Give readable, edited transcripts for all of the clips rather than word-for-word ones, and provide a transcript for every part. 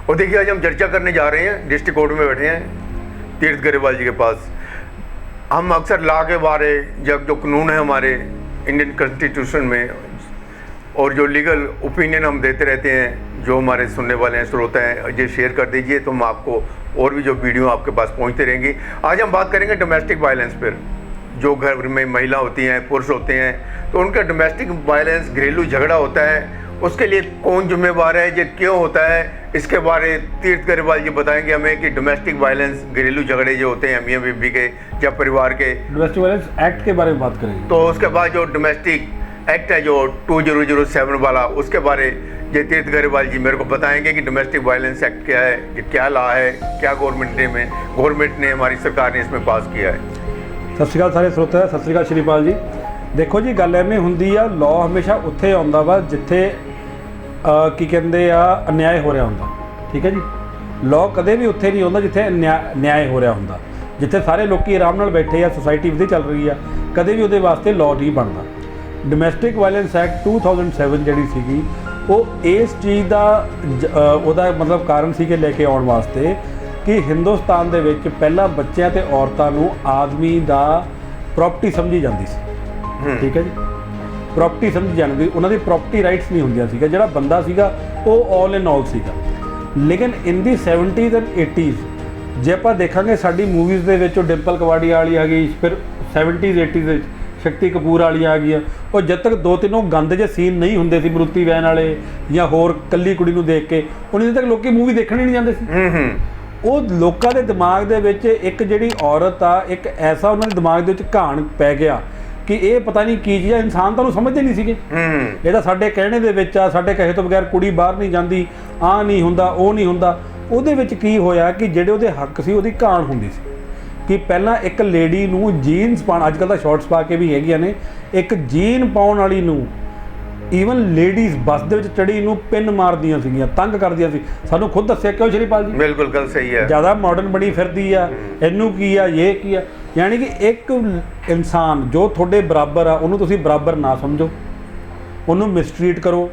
और देखिए आज हम चर्चा करने जा रहे हैं, डिस्ट्रिक्ट कोर्ट में बैठे हैं तीर्थ गरेवाल जी के पास। हम अक्सर लॉ के बारे जब जो कानून है हमारे इंडियन कॉन्स्टिट्यूशन में और जो लीगल ओपिनियन हम देते रहते हैं, जो हमारे सुनने वाले हैं श्रोता हैं, ये शेयर कर दीजिए तो हम आपको और भी जो वीडियो आपके पास पहुंचते रहेंगी। आज हम बात करेंगे डोमेस्टिक वायलेंस पर। जो घर में महिला होती हैं, पुरुष होते हैं, तो उनका डोमेस्टिक वायलेंस, घरेलू झगड़ा होता है, उसके लिए कौन जिम्मेवार है, ये क्यों होता है, इसके बारे तीर्थ गरेवाल जी बताएंगे हमें कि डोमेस्टिक वायलेंस, घरेलू झगड़े जो होते हैं मियाँ बीवी के या परिवार के, डोमेस्टिक वायलेंस एक्ट के बारे में बात करेंगे। तो उसके बाद जो डोमेस्टिक एक्ट है जो 2007 वाला, उसके बारे ये तीर्थ गरेवाल जी मेरे को बताएंगे कि डोमेस्टिक वायलेंस एक्ट क्या है, ये क्या लॉ है, क्या गवर्नमेंट ने हमारी सरकार ने इसमें पास किया है। सत श्री अकाल सारे ਸਰੋਤੇ, सत श्री अकाल श्रीपाल जी। देखो जी, गल एवें हुंदी आ, लॉ हमेशा उत्थे आउंदा वा जिथे की कहंदे आ अन्याय हो रहा हुंदा। ठीक है जी, लॉ कदे भी उत्थे नहीं आउंदा जिथे न्याय हो रहा हुंदा। जिथे सारे लोग आराम नाल बैठे आ, सोसाइटी वधी चल रही आ, कदे भी उहदे वास्ते लॉ नहीं बनदा। डोमेस्टिक वायलेंस एक्ट 2007 जिहड़ी सीगी ਉਹ ਇਸ ਚੀਜ਼ ਦਾ ਉਹਦਾ ਮਤਲਬ ਕਾਰਨ ਸੀ ਕਿ ਲੈ ਕੇ ਆਉਣ ਵਾਸਤੇ ਕਿ ਹਿੰਦੁਸਤਾਨ ਦੇ ਵਿੱਚ ਪਹਿਲਾਂ ਬੱਚਿਆਂ ਤੇ ਔਰਤਾਂ ਨੂੰ ਆਦਮੀ ਦਾ ਪ੍ਰੋਪਰਟੀ ਸਮਝੀ ਜਾਂਦੀ ਸੀ। ਠੀਕ ਹੈ ਜੀ, ਪ੍ਰੋਪਰਟੀ ਸਮਝੀ ਜਾਂਦੀ, ਉਹਨਾਂ ਦੀ ਪ੍ਰੋਪਰਟੀ ਰਾਈਟਸ ਨਹੀਂ ਹੁੰਦੀਆਂ ਸੀਗਾ। ਜਿਹੜਾ ਬੰਦਾ ਸੀਗਾ ਉਹ ਆਲ ਇਨ ਆਲ ਸੀਗਾ। ਲੇਕਿਨ ਇਨ ਦੀ 70s ਐਂਡ 80s ਜੇ ਆਪਾਂ ਦੇਖਾਂਗੇ ਸਾਡੀ ਮੂਵੀਜ਼ ਦੇ ਵਿੱਚ ਉਹ ਡਿੰਪਲ ਕਵਾੜੀਆ ਵਾਲੀ ਆ ਗਈ, ਫਿਰ 70s 80s ਵਿੱਚ शक्ति कपूर वाली आ गई। और जब तक दो तीनों गंद जे सीन नहीं होंगे सी मरुति वैन वाले या होर कल्ली कुड़ी नूं देख के, उन्हीं तक लोग मूवी देखने नहीं जाते सी। वो लोगों के दिमाग दे विच एक जिहड़ी औरत आ, एक ऐसा उन्होंने दिमाग दे विच घाण पै गया कि ये पता नहीं की चीज़ है। इंसान तो समझते नहीं सीगे, ये तो साडे कहने दे विच आ, साडे कहे तो बगैर कुड़ी बाहर नहीं जाती, आ नहीं हुंदा, वो नहीं हुंदा। उहदे विच की होया कि जिहड़े उहदे हक सी उहदी घाण हुंदी सी कि पहला एक लेडी नूं जीन्स पाउण, अजकल तो शॉर्ट्स पा के भी हैगियां ने, एक जीन पाउण वाली नूं ईवन लेडीज़ बस दे विच चढ़ी नूं पिन मारदियां सीगियां, तंग करदियां सी। सानूं खुद दस्सिया क्यों श्रीपाल जी? बिल्कुल गल सही है, ज़्यादा मॉडर्न बनी फिरदी आ, इनू की आ, ये की आ। यानी कि एक इंसान जो थोड़े बराबर आ उन्होंने तुसीं बराबर ना समझो, उन्होंने मिसट्रीट करो,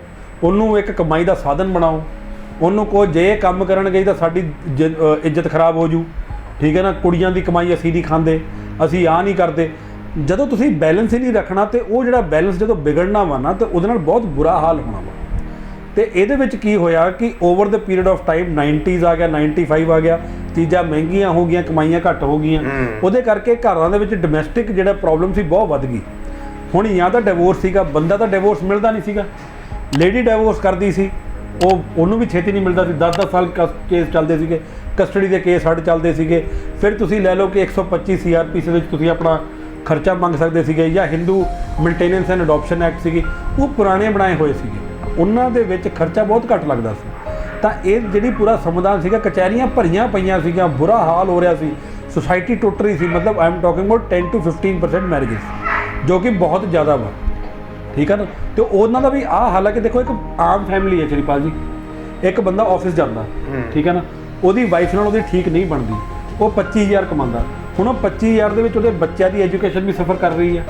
उन्होंने एक कमाई का साधन बनाओ, उन्होंने को जे काम करनगे तो साडी इज्जत खराब हो जू। ठीक है ना, कुड़ियां दी कमाई असीं नहीं खांदे, असीं आ नहीं करते। जदों तुसीं बैलेंस ही नहीं रखना तो वो जिहड़ा बैलेंस जदों बिगड़ना वा ना तो उहदे नाल बहुत बुरा हाल होना वा। तो इहदे विच की होया कि over the period of time 90s आ गया, 95 आ गया, चीज़ां महंगियां हो गई, कमाइयां घट हो गई, उहदे करके घरां दे विच डोमैसटिक जिहड़ा प्रॉब्लम सी बहुत वध गई। हुण या तो डिवोर्स सीगा, बंदा तो डिवोर्स मिलदा नहीं सीगा, लेडी डिवोर्स करदी सी, ਉਹਨੂੰ ਵੀ ਛੇਤੀ ਨਹੀਂ ਮਿਲਦਾ ਸੀ। 10-10 ਸਾਲ ਕੇਸ ਚੱਲਦੇ ਸੀਗੇ, ਕਸਟਡੀ ਦੇ ਕੇਸ ਸਾਡੇ ਚੱਲਦੇ ਸੀਗੇ। ਫਿਰ ਤੁਸੀਂ ਲੈ ਲਓ ਕਿ 125 CRPC ਵਿੱਚ ਤੁਸੀਂ ਆਪਣਾ ਖਰਚਾ ਮੰਗ ਸਕਦੇ ਸੀਗੇ, ਜਾਂ Hindu maintenance and adoption act ਸੀਗੇ, ਉਹ ਪੁਰਾਣੇ ਬਣਾਏ ਹੋਏ ਸੀਗੇ, ਉਹਨਾਂ ਦੇ ਵਿੱਚ ਖਰਚਾ ਬਹੁਤ ਘੱਟ ਲੱਗਦਾ ਸੀ। ਤਾਂ ਇਹ ਜਿਹੜੀ ਪੂਰਾ ਸੰਵਿਧਾਨ ਸੀਗਾ, ਕਚਹਿਰੀਆਂ ਭਰੀਆਂ ਪਈਆਂ ਸੀਗੀਆਂ, ਬੁਰਾ ਹਾਲ ਹੋ ਰਿਹਾ ਸੀ, ਸੁਸਾਇਟੀ ਟੁੱਟ ਰਹੀ ਸੀ। ਮਤਲਬ I am talking about 10 to 15% marriages, ਜੋ ਕਿ ਬਹੁਤ ਜ਼ਿਆਦਾ ਵਾ। ठीक है ना, तो उन्होंने भी आ हाल है कि देखो एक आम फैमिली है श्रीपाल जी, एक बंदा ऑफिस जाता, ठीक है ना, वो वाइफ नाल ठीक नहीं बनती, वो 25,000 कमाता। हुण 25,000 के वो बच्चों की एजुकेशन भी सफ़र कर रही है,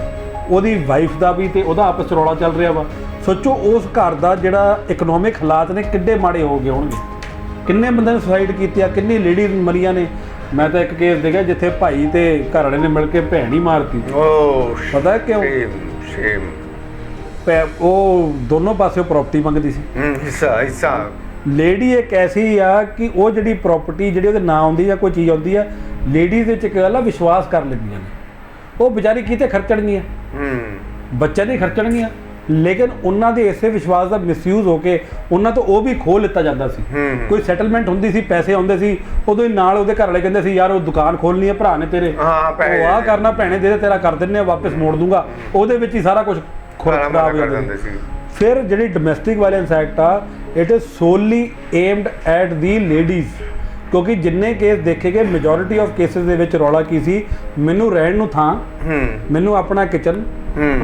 वो वाइफ का भी, तो आपस च रौला चल रहा वा। सोचो उस घर का जिहड़ा इकनॉमिक हालात ने किड्डे माड़े हो गए होणगे, किन्ने बंदे ने सुसाइड की, किन्नी लेडीज़ मरिया ने। मैं तो एक केस देखा जिथे भाई तो घर वाले ने मिल के भैन ही मारती। पता है क्यों? वो दोनों पासे प्रॉपर्टी मंगती सी, हिस्सा। लेडी एक ऐसी आ कि वो जी प्रॉपर्टी जी ना आती या कोई चीज़ आती है, लेडीज़ एक गल विश्वास कर लेंदियां ने, वो बेचारी किते खर्चणगियां, बच्चे नहीं खर्चणगियां, लेकिन उन्होंने इसे विश्वास का मिसयूज होके उन्होंने तो वो भी खो लिता जाता सी। कोई सैटलमेंट होंदी सी, पैसे आउंदे सी, उदों ही नाल उहदे घर वाले कहंदे सी यार वो दुकान खोलनी है भरा ने तेरे, आ करना भैणे दे तेरा कर दिंदे वापस मोड़ दूंगा, उहदे विच ही सारा कुछ खराब हो जाता सी। फिर जिहड़ी डोमेस्टिक वायलेंस एक्ट आ, it is solely aimed at the ladies, क्योंकि जिन्ने केस देखे गए मेजोरिटी ऑफ केसेस दे विच रौला की सी, मैनू रहण नूं थां, मैनू अपना किचन,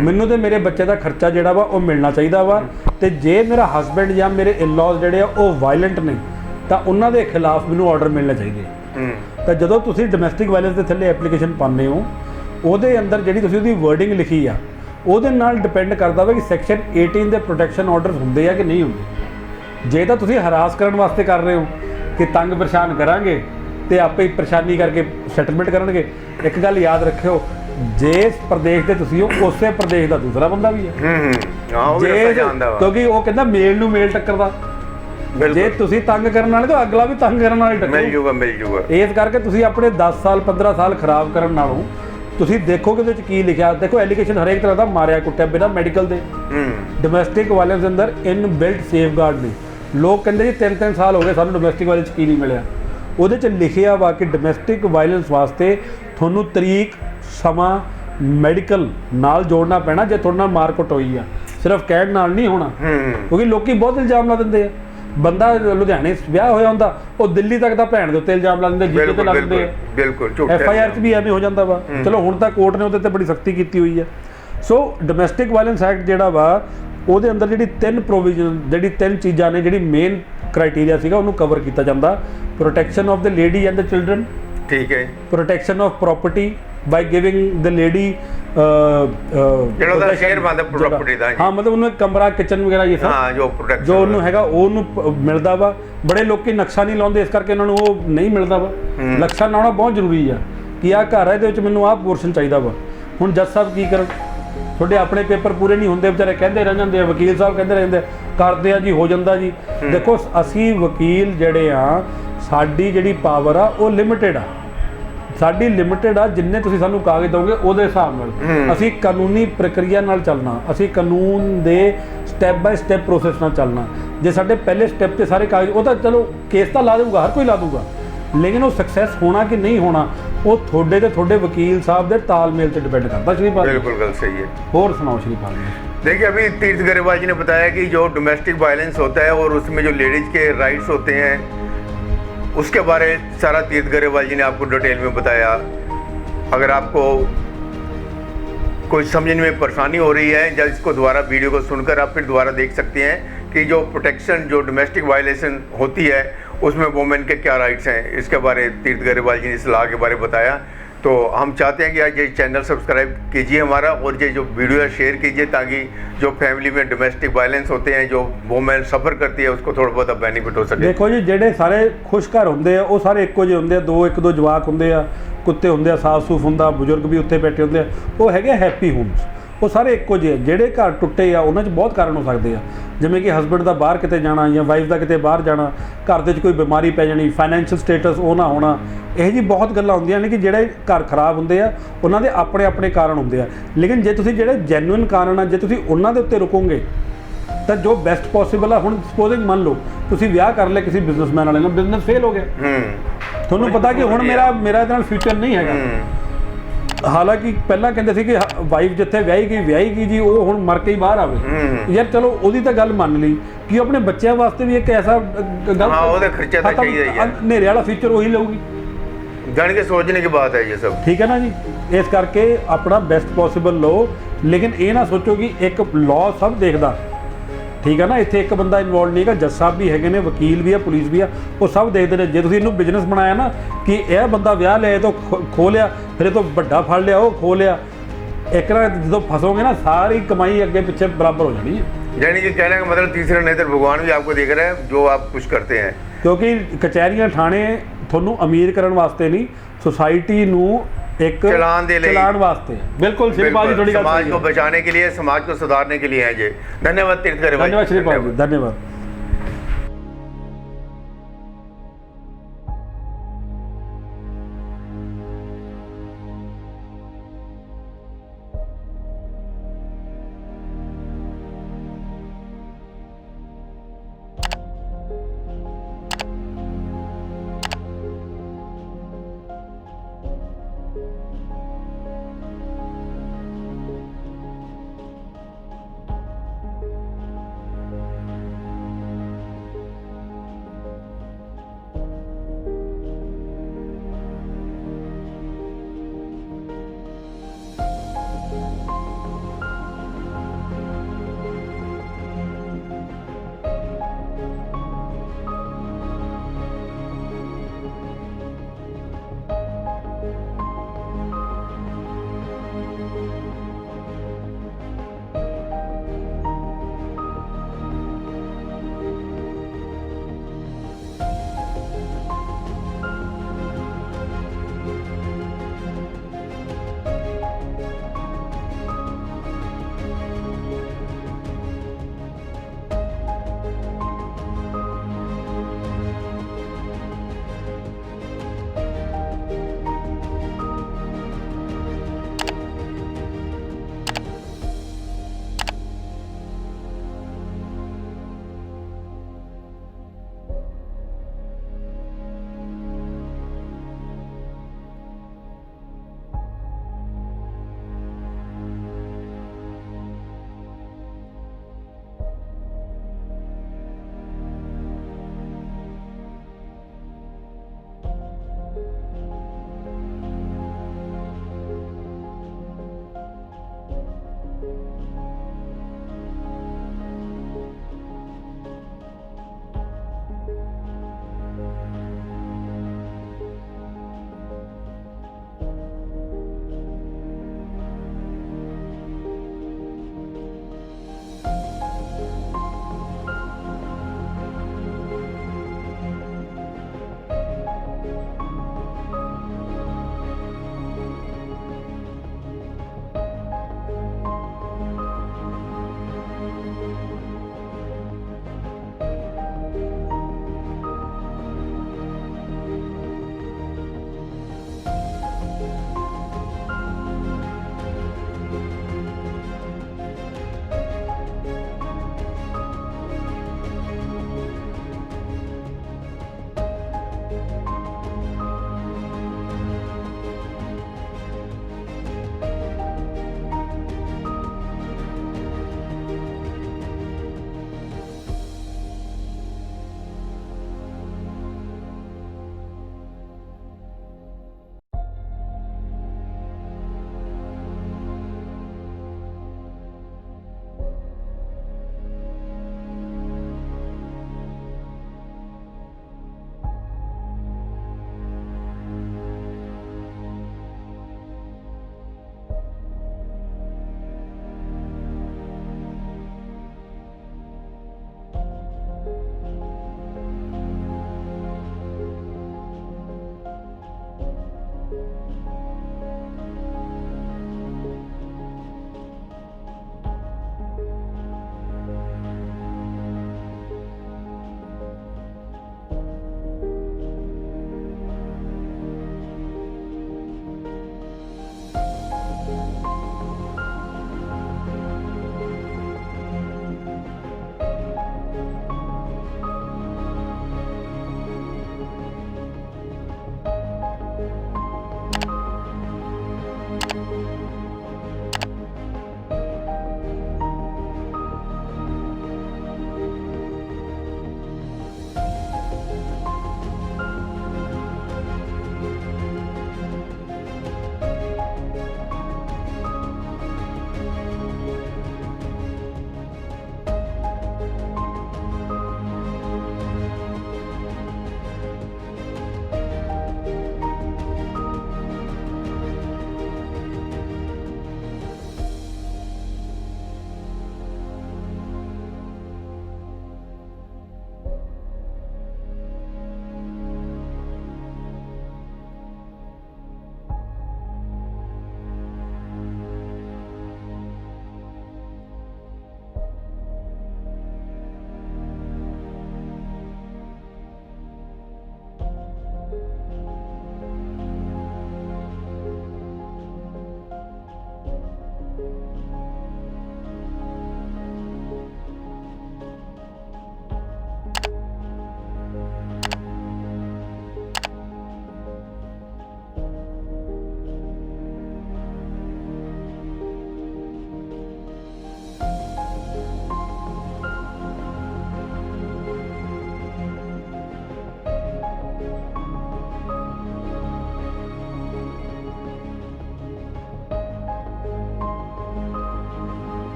मैनू तो मेरे बच्चे का खर्चा जिहड़ा वा वो मिलना चाहिए वा, ते जे मेरा हसबैंड या मेरे इन-लॉज जिहड़े आ वो वायलेंट ने तो उन्हां दे खिलाफ मैनू ऑर्डर मिलना चाहिए। तो जदों तुसीं डोमेस्टिक वायलेंस दे थल्ले एप्लीकेशन पाਉਂਦੇ हो, ਉਹਦੇ अंदर जिहड़ी तुसीं ਉਹਦੀ वर्डिंग लिखी आ ਉਹਦੇ ਨਾਲ ਡਿਪੈਂਡ ਕਰਦਾ ਵਾ ਕਿ ਸੈਕਸ਼ਨ 18 ਦੇ ਪ੍ਰੋਟੈਕਸ਼ਨ ਆਰਡਰਸ ਹੁੰਦੇ ਆ ਕਿ ਨਹੀਂ ਹੁੰਦੇ। ਜੇ ਤਾਂ ਤੁਸੀਂ ਹਰਾਸ ਕਰਨ ਵਾਸਤੇ ਕਰ ਰਹੇ ਹੋ ਕਿ ਤੰਗ ਪਰੇਸ਼ਾਨ ਕਰਾਂਗੇ ਤੇ ਆਪੇ ਹੀ ਪਰੇਸ਼ਾਨੀ ਕਰਕੇ ਸੈਟਲਮੈਂਟ ਕਰਨਗੇ। ਇੱਕ ਗੱਲ ਯਾਦ ਰੱਖਿਓ, ਜਿਸ ਪ੍ਰਦੇਸ਼ ਦੇ ਤੁਸੀਂ ਹੋ ਉਸੇ ਪ੍ਰਦੇਸ਼ ਦਾ ਦੂਸਰਾ ਬੰਦਾ ਵੀ ਹੈ। ਹਾਂ ਉਹ ਵੀ ਰਸਤਾ ਜਾਣਦਾ ਵਾ। ਕਿਉਂਕਿ ਉਹ ਕਹਿੰਦਾ ਮੇਲ ਨੂੰ ਮੇਲ ਟੱਕਰਦਾ। ਜੇ ਤੁਸੀਂ ਤੰਗ ਕਰਨ ਵਾਲੇ ਤਾਂ ਅਗਲਾ ਵੀ ਤੰਗ ਕਰਨ ਵਾਲੇ ਮਿਲ ਜੂਗਾ। ਇਸ ਕਰਕੇ ਤੁਸੀਂ ਆਪਣੇ 10 ਸਾਲ 15 ਸਾਲ ਖਰਾਬ ਕਰਨ ਨਾਲੋਂ ਤੁਸੀਂ ਦੇਖੋ ਕਿ ਉਹਦੇ ਵਿੱਚ ਕੀ ਲਿਖਿਆ। ਦੇਖੋ ਐਲੀਗੇਸ਼ਨ ਹਰੇਕ ਤਰ੍ਹਾਂ ਦਾ ਮਾਰਿਆ ਕੁੱਟਿਆ ਬਿਨਾਂ ਮੈਡੀਕਲ ਦੇ। ਡੋਮੈਸਟਿਕ ਵਾਇਲੈਂਸ ਦੇ ਅੰਦਰ ਇਨ ਬਿਲਟ ਸੇਫਗਾਰਡ ਨੇ। ਲੋਕ ਕਹਿੰਦੇ ਜੀ 3-3 ਸਾਲ ਹੋ ਗਏ ਸਾਨੂੰ ਡੋਮੈਸਟਿਕ ਵਾਇਲੈਂਸ ਕੀ ਨਹੀਂ ਮਿਲਿਆ। ਉਹਦੇ 'ਚ ਲਿਖਿਆ ਵਾ ਕਿ ਡੋਮੈਸਟਿਕ ਵਾਇਲੈਂਸ ਵਾਸਤੇ ਤੁਹਾਨੂੰ ਤਰੀਕ ਸਮਾਂ ਮੈਡੀਕਲ ਨਾਲ ਜੋੜਨਾ ਪੈਣਾ ਜੇ ਤੁਹਾਡੇ ਨਾਲ ਮਾਰਕੁੱਟ ਹੋਈ ਆ, ਸਿਰਫ ਕਹਿਣ ਨਾਲ ਨਹੀਂ ਹੋਣਾ। ਕਿਉਂਕਿ ਲੋਕੀ ਬਹੁਤ ਇਲਜ਼ਾਮ ਲਾ ਦਿੰਦੇ ਆ। ਬੰਦਾ ਲੁਧਿਆਣੇ ਵਿਆਹ ਹੋਇਆ ਹੁੰਦਾ, ਉਹ ਦਿੱਲੀ ਤੱਕ ਤਾਂ ਭੈਣ ਦੇ ਉੱਤੇ ਇਲਜ਼ਾਮ ਲਾ ਦਿੰਦੇ, ਜੀਜੇ ਤੇ ਲਾ ਦਿੰਦੇ ਆ। ਬਿਲਕੁਲ FIR 'ਚ ਵੀ ਐਵੇਂ ਹੋ ਜਾਂਦਾ ਵਾ। ਚਲੋ ਹੁਣ ਤਾਂ ਕੋਰਟ ਨੇ ਉਹਦੇ ਤੇ ਬੜੀ ਸਖਤੀ ਕੀਤੀ ਹੋਈ ਹੈ। ਸੋ ਡੋਮੈਸਟਿਕ ਵਾਇਲੈਂਸ ਐਕਟ ਜਿਹੜਾ ਵਾ ਉਹਦੇ ਅੰਦਰ ਜਿਹੜੀ 3 ਪ੍ਰੋਵੀਜ਼ਨ, ਜਿਹੜੀ 3 ਚੀਜ਼ਾਂ ਨੇ, ਜਿਹੜੀ ਮੇਨ ਕ੍ਰਾਈਟੇਰੀਆ ਸੀਗਾ ਉਹਨੂੰ ਕਵਰ ਕੀਤਾ ਜਾਂਦਾ। Protection of the lady and the children, ਠੀਕ ਹੈ। Protection of property by giving the lady ਜਿਹੜਾ ਉਹਦਾ ਸ਼ੇਅਰ ਬਣਦਾ ਪ੍ਰੋਪਰਟੀ ਦਾ। ਹਾਂ, ਮਤਲਬ ਉਹਨੂੰ ਕਮਰਾ, ਕਿਚਨ ਵਗੈਰਾ ਇਹ ਸਭ ਹਾਂ ਜੋ ਪ੍ਰੋਟੈਕਸ਼ਨ ਜੋ ਉਹਨੂੰ ਹੈਗਾ ਉਹਨੂੰ ਮਿਲਦਾ ਵਾ। ਬੜੇ ਲੋਕੀ ਨਕਸ਼ਾ ਨਹੀਂ ਲਾਉਂਦੇ, ਇਸ ਕਰਕੇ ਉਹਨਾਂ ਨੂੰ ਉਹ ਨਹੀਂ ਮਿਲਦਾ ਵਾ। ਨਕਸ਼ਾ ਲਾਉਣਾ ਬਹੁਤ ਜ਼ਰੂਰੀ ਆ ਕਿ ਆਹ ਘਰ ਹੈ, ਇਹਦੇ ਵਿੱਚ ਮੈਨੂੰ ਆਹ ਪੋਰਸ਼ਨ ਚਾਹੀਦਾ ਵਾ। ਹੁਣ ਜੱਜ ਸਾਹਿਬ ਕੀ ਕਰਨ, ਤੁਹਾਡੇ ਆਪਣੇ ਪੇਪਰ ਪੂਰੇ ਨਹੀਂ ਹੁੰਦੇ, ਵਿਚਾਰੇ ਕਹਿੰਦੇ ਰਹਿ ਜਾਂਦੇ ਆ, ਵਕੀਲ ਸਾਹਿਬ ਕਹਿੰਦੇ ਰਹਿੰਦੇ ਕਰਦੇ ਆ ਜੀ, ਹੋ ਜਾਂਦਾ ਜੀ। ਦੇਖੋ ਅਸੀਂ ਵਕੀਲ ਜਿਹੜੇ ਆ, ਸਾਡੀ ਜਿਹੜੀ ਪਾਵਰ ਆ ਉਹ ਲਿਮਿਟਿਡ ਆ। ਸਾਡੀ ਲਿਮਿਟਿਡ ਆ। ਜਿੰਨੇ ਤੁਸੀਂ ਸਾਨੂੰ ਕਾਗਜ਼ ਦਿਓਗੇ ਉਹਦੇ ਹਿਸਾਬ ਨਾਲ ਅਸੀਂ ਕਾਨੂੰਨੀ ਪ੍ਰਕਿਰਿਆ ਨਾਲ ਚੱਲਣਾ, ਅਸੀਂ ਕਾਨੂੰਨ ਦੇ ਸਟੈਪ ਬਾਏ ਸਟੈਪ ਪ੍ਰੋਸੈਸ ਨਾਲ ਚੱਲਣਾ। ਜੇ ਸਾਡੇ ਪਹਿਲੇ ਸਟੈਪ ਤੇ ਸਾਰੇ ਕਾਗਜ਼, ਉਹ ਤਾਂ ਚਲੋ ਕੇਸ ਤਾਂ ਲਾ ਦੇਊਗਾ, ਹਰ ਕੋਈ ਲਾ ਦੂਗਾ, ਲੇਕਿਨ ਉਹ ਸਕਸੈਸ ਹੋਣਾ ਕਿ ਨਹੀਂ ਹੋਣਾ ਉਹ ਤੁਹਾਡੇ ਤੇ ਤੁਹਾਡੇ ਵकील साहब ਦੇ ਤਾਲਮੇਲ ਤੇ डिपेंड करता। श्रीपाल बिल्कुल गल सही है। और सुनाओ श्रीपाल जी। देखिए अभी तीर्थ गरेवाल जी ने बताया कि जो डोमेस्टिक वायलेंस होता है और उसमें जो लेडीज़ के राइट्स होते हैं उसके बारे सारा तीर्थ गरेवाल जी ने आपको डिटेल में बताया। अगर आपको कोई समझने में परेशानी हो रही है या इसको दोबारा वीडियो को सुनकर आप फिर दोबारा देख सकते हैं कि जो प्रोटेक्शन जो डोमेस्टिक वायलेशन होती है उसमें वुमेन के क्या राइट्स हैं, इसके बारे तीर्थ गरेवाल जी ने इस लॉ के बारे में बताया। तो हम चाहते हैं कि आज ये चैनल सब्सक्राइब कीजिए हमारा और ये जो वीडियो है शेयर कीजिए ताकि जो फैमिली में डोमेस्टिक वायलेंस होते हैं जो वुमेन सफ़र करती है उसको थोड़ा बहुत बेनिफिट हो सके। देखो जी ਜਿਹੜੇ ਸਾਰੇ ਖੁਸ਼ ਘਰ ਹੁੰਦੇ ਆ ਉਹ ਸਾਰੇ ਇੱਕੋ ਜਿਹੇ ਹੁੰਦੇ ਆ। ਇੱਕ ਦੋ ਜਵਾਕ ਹੁੰਦੇ ਆ, ਕੁੱਤੇ ਹੁੰਦੇ ਆ, ਸਾਫ ਸੂਫ ਹੁੰਦਾ, ਬਜ਼ੁਰਗ ਵੀ ਉੱਥੇ ਬੈਠੇ ਹੁੰਦੇ ਆ, ਉਹ ਹੈਗੇ ਹੈਪੀ ਹੋਮਸ। ਉਹ ਸਾਰੇ ਇੱਕੋ ਜਿਹੇ। ਜਿਹੜੇ ਘਰ ਟੁੱਟੇ ਆ ਉਹਨਾਂ 'ਚ ਬਹੁਤ ਕਾਰਨ ਹੋ ਸਕਦੇ ਆ, ਜਿਵੇਂ ਕਿ ਹਸਬੈਂਡ ਦਾ ਬਾਹਰ ਕਿਤੇ ਜਾਣਾ ਜਾਂ ਵਾਈਫ ਦਾ ਕਿਤੇ ਬਾਹਰ ਜਾਣਾ, ਘਰ ਦੇ 'ਚ ਕੋਈ ਬਿਮਾਰੀ ਪੈ ਜਾਣੀ, ਫਾਈਨੈਂਸ਼ੀਅਲ ਸਟੇਟਸ ਉਹ ਨਾ ਹੋਣਾ, ਇਹੋ ਜਿਹੀ ਬਹੁਤ ਗੱਲਾਂ ਹੁੰਦੀਆਂ ਨੇ ਕਿ ਜਿਹੜੇ ਘਰ ਖਰਾਬ ਹੁੰਦੇ ਆ ਉਹਨਾਂ ਦੇ ਆਪਣੇ ਆਪਣੇ ਕਾਰਨ ਹੁੰਦੇ ਆ। ਲੇਕਿਨ ਜੇ ਤੁਸੀਂ ਜਿਹੜੇ ਜੈਨੂਇਨ ਕਾਰਨ ਆ ਜੇ ਤੁਸੀਂ ਉਹਨਾਂ ਦੇ ਉੱਤੇ ਰੁਕੋਗੇ ਤਾਂ ਜੋ ਬੈਸਟ ਪੋਸੀਬਲ ਆ। ਹੁਣ ਸਪੋਜ਼ਿੰਗ ਮੰਨ ਲਓ ਤੁਸੀਂ ਵਿਆਹ ਕਰ ਲਿਆ ਕਿਸੇ ਬਿਜ਼ਨਸਮੈਨ ਵਾਲੇ ਨਾਲ, ਬਿਜ਼ਨਸ ਫੇਲ ਹੋ ਗਿਆ, ਤੁਹਾਨੂੰ ਪਤਾ ਕਿ ਹੁਣ ਮੇਰਾ ਇਹਦੇ ਨਾਲ ਫਿਊਚਰ ਨਹੀਂ ਹੈਗਾ। ਹਾਲਾਂਕਿ ਪਹਿਲਾਂ ਕਹਿੰਦੇ ਸੀ ਕਿ ਵਾਈਫ ਜਿੱਥੇ ਵਿਆਹੀ ਗਈ ਜੀ ਉਹ ਹੁਣ ਮਰ ਕੇ ਹੀ ਬਾਹਰ ਆਵੇ। ਯਾਰ ਚਲੋ ਉਹਦੀ ਤਾਂ ਗੱਲ ਮੰਨ ਲਈ ਕਿ ਆਪਣੇ ਬੱਚਿਆਂ ਵਾਸਤੇ ਵੀ ਇੱਕ ਐਸਾ ਗਲਤ ਉਹਦਾ ਖਰਚਾ ਤਾਂ ਚਾਹੀਦਾ ਹੀ ਹੈ। ਹਨੇਰੇ ਵਾਲਾ ਫਿਊਚਰ ਉਹੀ ਲਊਗੀ। ਜਾਣ ਕੇ ਸੋਚਣੇ की बात है ये सब, ਠੀਕ ਹੈ ਨਾ ਜੀ। ਇਸ ਕਰਕੇ ਆਪਣਾ ਬੈਸਟ ਪੋਸੀਬਲ ਲਓ, ਲੇਕਿਨ ਇਹ ਨਾ ਸੋਚੋ ਕਿ ਇੱਕ ਲਾਅ ਸਭ ਦੇਖਦਾ, ਠੀਕ ਹੈ ਨਾ। ਇੱਥੇ ਇੱਕ ਬੰਦਾ ਇਨਵੋਲਵ ਨਹੀਂ ਹੈਗਾ, ਜੱਜ ਸਾਹਿਬ ਵੀ ਹੈਗੇ ਨੇ, ਵਕੀਲ ਵੀ ਆ, ਪੁਲਿਸ ਵੀ ਆ, ਉਹ ਸਭ ਦੇਖਦੇ ਨੇ। ਜੇ ਤੁਸੀਂ ਇਹਨੂੰ ਬਿਜ਼ਨਸ ਬਣਾਇਆ ਨਾ ਕਿ ਇਹ ਬੰਦਾ ਵਿਆਹ ਲਿਆ ਤੋਂ ਖੋਹ ਲਿਆ, ਫਿਰ ਇਹ ਤੋਂ ਵੱਡਾ ਫੜ ਲਿਆ, ਉਹ ਖੋਹ ਲਿਆ, ਇੱਕ ਨਾ ਜਦੋਂ ਫਸੋਗੇ ਨਾ ਸਾਰੀ ਕਮਾਈ ਅੱਗੇ ਪਿੱਛੇ ਬਰਾਬਰ ਹੋ ਜਾਣੀ ਹੈ। यानी कि कहने का मतलब तीसरा नेत्र भगवान भी आपको देख रहा है जो आप कुछ करते हैं। ਕਿਉਂਕਿ ਕਚਹਿਰੀਆਂ ਥਾਣੇ ਤੁਹਾਨੂੰ ਅਮੀਰ ਕਰਨ ਵਾਸਤੇ ਨਹੀਂ, ਸੁਸਾਇਟੀ ਨੂੰ एक चलान वास्ते। बिल्कुल श्रीपाल जी, थोड़ी समाज को बचाने के लिए, समाज को सुधारने के लिए है ये। धन्यवाद तीर्थ गरेवाल। धन्यवाद श्रीपाल जी, धन्यवाद।